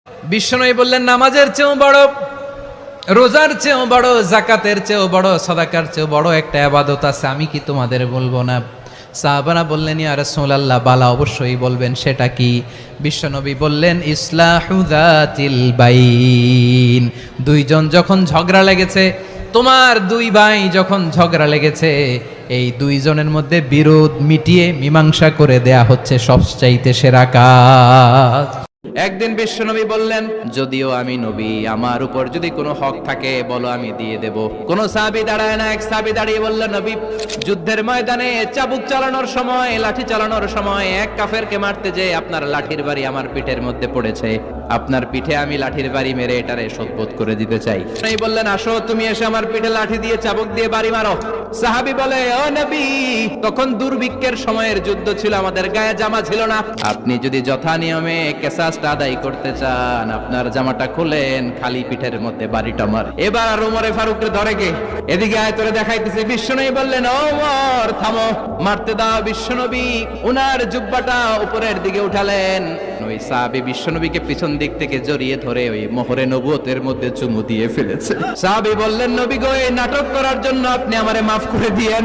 বিশ্বনবী বললেন, নামাজের চেয়েও বড়, রোজার চেয়েও বড়, যাকাতের চেয়েও বড়, সাদাকার চেয়েও বড় একটা ইবাদত আছে, আমি কি তোমাদের বলবো না? সাহাবারা বললেন, ইয়া রাসূলুল্লাহ, বালা, অবশ্যই বলবেন, সেটা কি? বিশ্বনবী বললেন, ইসলাহু যাতিল বাইন। দুইজন যখন ঝগড়া লেগেছে, তোমার দুই ভাই যখন ঝগড়া লেগেছে, এই দুইজনের মধ্যে বিরোধ মিটিয়ে মীমাংসা করে দেয়া হচ্ছে সবচাইতে সেরা কাজ। একদিন বিশ্বনবী বললেন, যদিও আমি নবী, আমার উপর যদি কোনো হক থাকে বলো, আমি দিয়ে দেব। কোন সাহাবী দাঁড়ায় না। এক সাহাবী দাঁড়িয়ে বলল, নবী, যুদ্ধের ময়দানে চাবুক চালানোর সময়, লাঠি চালানোর সময় এক কাফেরকে মারতে যে আপনার লাঠির বাড়ি আমার পিঠের মধ্যে পড়েছে, আপনার পিঠে আমি লাঠির বাড়ি মেরে এটারে শোধবোধ করে দিতে চাই। তিনি বললেন, আসো, তুমি এসে আমার পিঠে লাঠি দিয়ে চাবুক দিয়ে বাড়ি মারো। সাহাবী বলে, ও নবী, তখন দুর্ভিক্ষের সময়ের যুদ্ধ ছিল, আমাদের গায়ে জামা ছিল না, আপনি যদি যথা নিয়মে কেসাসটা আদায় করতে চান, আপনার জামাটা খুলেন, খালি পিঠের মধ্যে বাড়িটা মার। এবার ওমরে ফারুককে ধরে গে, এদিকে আয়, তোরে দেখাইতেছে। বিশ্বনবী বললেন, ওমর, থামো, মারতে দাও। বিশ্বনবী উনার জুব্বাটা উপরের দিকে উঠালেন। ওই সাহাবী বিশ্বনবীকে পিছন দিক থেকে জড়িয়ে ধরে ওই মোহরে নবুয়তের মধ্যে চুমু দিয়ে ফেলেছে। সাহাবী বললেন, নবী গো, এই নাটক করার জন্য আপনি আমারে মাফ করে দিয়েন।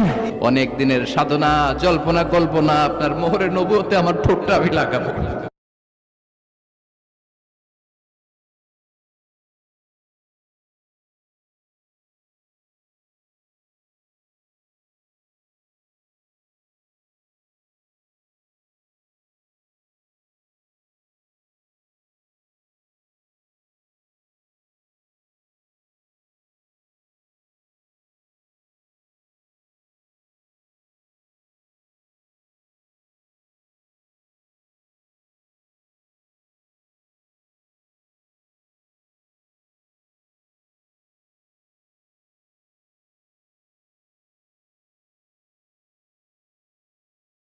অনেক দিনের সাধনা, জল্পনা কল্পনা, আপনার মোহরে নবুয়তে আমার ঠোঁটটা আমি লাগাবো।